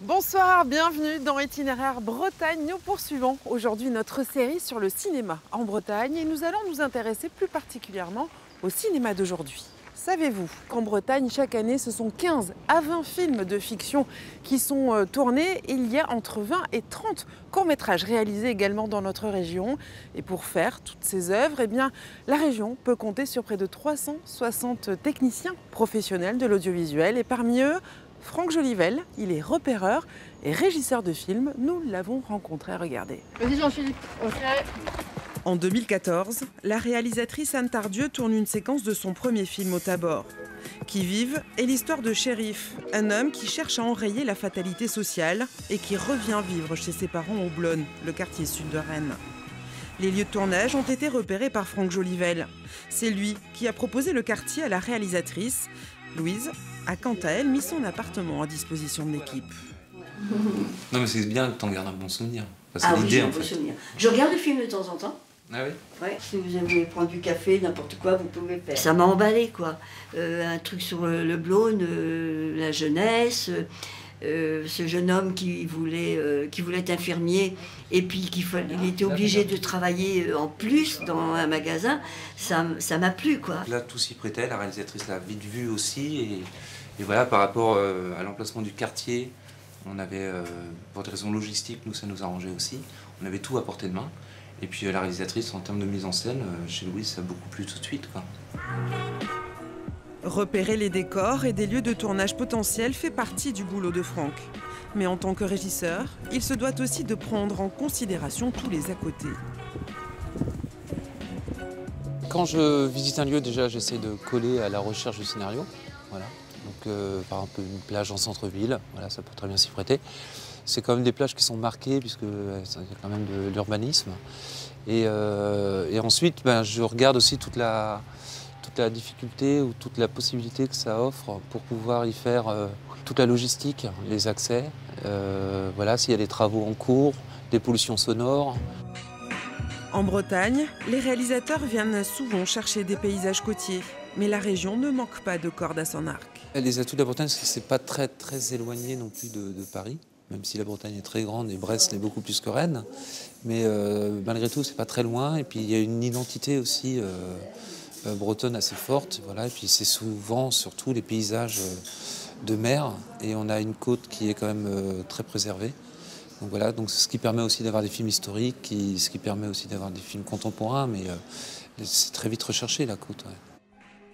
Bonsoir, bienvenue dans Itinéraire Bretagne. Nous poursuivons aujourd'hui notre série sur le cinéma en Bretagne et nous allons nous intéresser plus particulièrement au cinéma d'aujourd'hui. Savez-vous qu'en Bretagne, chaque année, ce sont 15 à 20 films de fiction qui sont tournés. Il y a entre 20 et 30 courts-métrages réalisés également dans notre région. Et pour faire toutes ces œuvres, eh bien, la région peut compter sur près de 360 techniciens professionnels de l'audiovisuel. Et parmi eux, Franck Jolivel, il est repéreur et régisseur de films. Nous l'avons rencontré, regardez. Vas-y Jean-Philippe, ok. En 2014, la réalisatrice Anne Tardieu tourne une séquence de son premier film au Tabor. Qui vive est l'histoire de Shérif, un homme qui cherche à enrayer la fatalité sociale et qui revient vivre chez ses parents au Blône, le quartier sud de Rennes. Les lieux de tournage ont été repérés par Franck Jolivel. C'est lui qui a proposé le quartier à la réalisatrice. Louise a quant à elle mis son appartement à disposition de l'équipe. Non mais c'est bien que t'en gardes un bon souvenir. Parce Ah que oui, l'idée j'ai un en beau fait. souvenir. Je regarde le film de temps en temps. Ah oui. Ouais. Si vous aimez prendre du café, n'importe quoi, vous pouvez faire. Ça m'a emballé, quoi. Un truc sur le Blône, la jeunesse, ce jeune homme qui voulait être infirmier et puis il était obligé de travailler en plus dans un magasin. Ça m'a plu, quoi. Là tout s'y prêtait, la réalisatrice l'a vite vu aussi et voilà par rapport à l'emplacement du quartier, on avait pour des raisons logistiques, nous ça nous arrangeait aussi. On avait tout à portée de main. Et puis la réalisatrice, en termes de mise en scène, chez Louise, ça a beaucoup plu tout de suite, quoi. Repérer les décors et des lieux de tournage potentiels fait partie du boulot de Franck. Mais en tant que régisseur, il se doit aussi de prendre en considération tous les à côté. Quand je visite un lieu, déjà, j'essaie de coller à la recherche du scénario. Voilà. Donc, par exemple, une plage en centre-ville, voilà, ça peut très bien s'y prêter. C'est quand même des plages qui sont marquées, puisque y a quand même de l'urbanisme. Et ensuite, je regarde aussi toute la difficulté ou toute la possibilité que ça offre pour pouvoir y faire toute la logistique, les accès. Voilà, s'il y a des travaux en cours, des pollutions sonores. En Bretagne, les réalisateurs viennent souvent chercher des paysages côtiers. Mais la région ne manque pas de cordes à son arc. Les atouts de la Bretagne, c'est que c'est pas très éloigné non plus de Paris. Même si la Bretagne est très grande et Brest l'est beaucoup plus que Rennes. Mais malgré tout, c'est pas très loin. Et puis il y a une identité aussi bretonne assez forte. Voilà. Et puis c'est souvent, surtout, les paysages de mer. Et on a une côte qui est quand même très préservée. Donc voilà, donc c'est ce qui permet aussi d'avoir des films historiques, ce qui permet aussi d'avoir des films contemporains. Mais c'est très vite recherché, la côte. Ouais.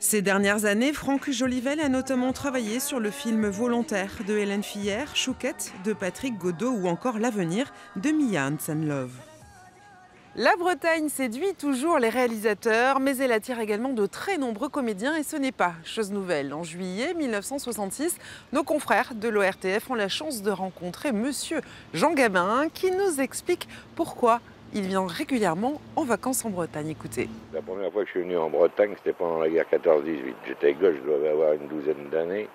Ces dernières années, Franck Jolivel a notamment travaillé sur le film Volontaire de Hélène Fillère, Chouquette de Patrick Godot ou encore L'Avenir de Mia Hansen-Løve. La Bretagne séduit toujours les réalisateurs, mais elle attire également de très nombreux comédiens et ce n'est pas chose nouvelle. En juillet 1966, nos confrères de l'ORTF ont la chance de rencontrer Monsieur Jean Gabin qui nous explique pourquoi il vient régulièrement en vacances en Bretagne. Écoutez. La première fois que je suis venu en Bretagne, c'était pendant la guerre 14-18. J'étais gosse, je devais avoir une douzaine d'années.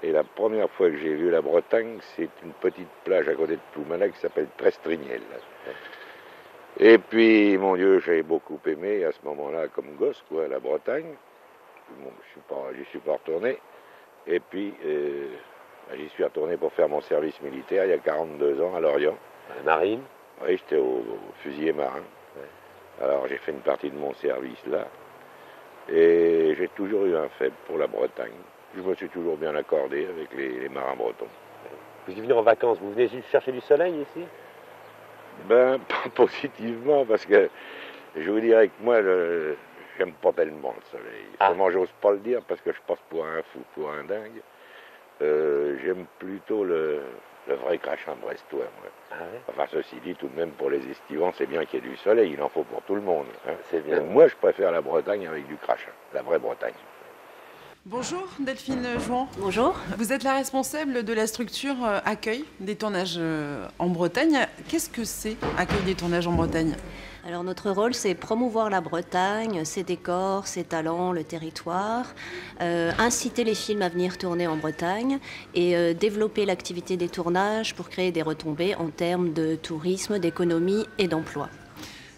Et la première fois que j'ai vu la Bretagne, c'est une petite plage à côté de Ploumana qui s'appelle Trestrignel. Et puis, mon Dieu, j'avais beaucoup aimé à ce moment-là, comme gosse, quoi, la Bretagne. Bon, j'y suis pas retourné. Et puis, j'y suis retourné pour faire mon service militaire il y a 42 ans à Lorient. À la marine? Oui, j'étais au fusilier marin. Ouais. Alors j'ai fait une partie de mon service là. Et j'ai toujours eu un faible pour la Bretagne. Je me suis toujours bien accordé avec les marins bretons. Vous y venez en vacances, vous venez chercher du soleil ici? Ben, pas positivement, parce que je vous dirais que moi, j'aime pas tellement le soleil. Comment j'ose pas le dire, parce que je passe pour un fou, pour un dingue. J'aime plutôt le vrai crachin brestois, moi. Ah ouais? Enfin, ceci dit, tout de même, pour les estivants, c'est bien qu'il y ait du soleil, il en faut pour tout le monde. Hein. C'est bien. Donc, moi, je préfère la Bretagne avec du crachin, la vraie Bretagne. Bonjour Delphine Jouan. Bonjour. Vous êtes la responsable de la structure Accueil des tournages en Bretagne. Qu'est-ce que c'est Accueil des tournages en Bretagne ? Alors notre rôle, c'est promouvoir la Bretagne, ses décors, ses talents, le territoire, inciter les films à venir tourner en Bretagne et développer l'activité des tournages pour créer des retombées en termes de tourisme, d'économie et d'emploi.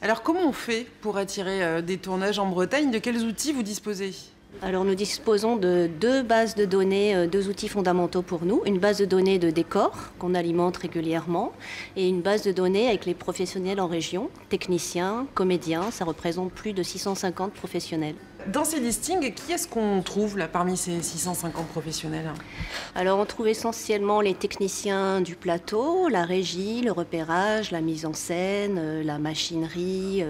Alors comment on fait pour attirer des tournages en Bretagne ? De quels outils vous disposez ? Alors nous disposons de 2 bases de données, 2 outils fondamentaux pour nous. Une base de données de décors qu'on alimente régulièrement et une base de données avec les professionnels en région, techniciens, comédiens, ça représente plus de 650 professionnels. Dans ces listings, qui est-ce qu'on trouve là parmi ces 650 professionnels? Alors on trouve essentiellement les techniciens du plateau, la régie, le repérage, la mise en scène, la machinerie,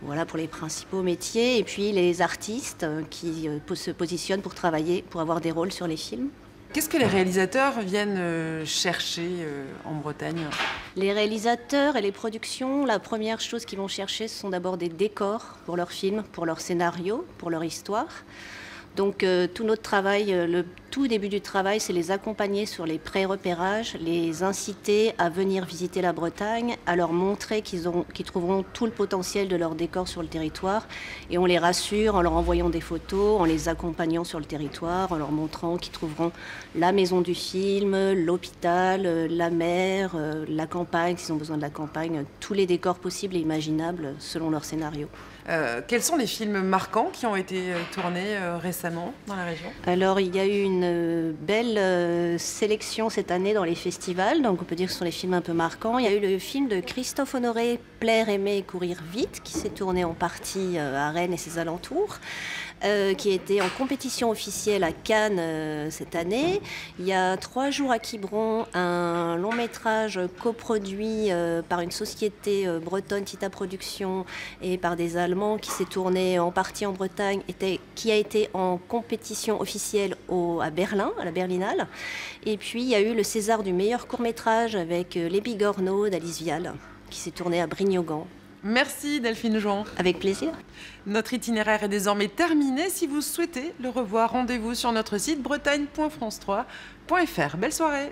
voilà pour les principaux métiers, et puis les artistes qui se positionnent pour travailler, pour avoir des rôles sur les films. Qu'est-ce que les réalisateurs viennent chercher en Bretagne? Les réalisateurs et les productions, la première chose qu'ils vont chercher, ce sont d'abord des décors pour leurs films, pour leur scénario, pour leur histoire. Donc tout notre travail, le tout début du travail, c'est les accompagner sur les pré-repérages, les inciter à venir visiter la Bretagne, à leur montrer qu'ils trouveront tout le potentiel de leur décor sur le territoire. Et on les rassure en leur envoyant des photos, en les accompagnant sur le territoire, en leur montrant qu'ils trouveront la maison du film, l'hôpital, la mer, la campagne, s'ils ont besoin de la campagne, tous les décors possibles et imaginables selon leur scénario. Quels sont les films marquants qui ont été tournés récemment dans la région? Alors, il y a eu une belle sélection cette année dans les festivals, donc on peut dire que ce sont les films un peu marquants. Il y a eu le film de Christophe Honoré, Plaire, aimer et courir vite, qui s'est tourné en partie à Rennes et ses alentours. Qui était en compétition officielle à Cannes cette année. Il y a 3 jours à Quiberon, un long métrage coproduit par une société bretonne, Tita Productions, et par des Allemands, qui s'est tourné en partie en Bretagne, qui a été en compétition officielle à Berlin, à la Berlinale. Et puis il y a eu le César du meilleur court-métrage avec Les Bigorneaux d'Alice Vial, qui s'est tourné à Brignogan. Merci Delphine Jouan. Avec plaisir. Notre itinéraire est désormais terminé. Si vous souhaitez le revoir, rendez-vous sur notre site bretagne.france3.fr. Belle soirée.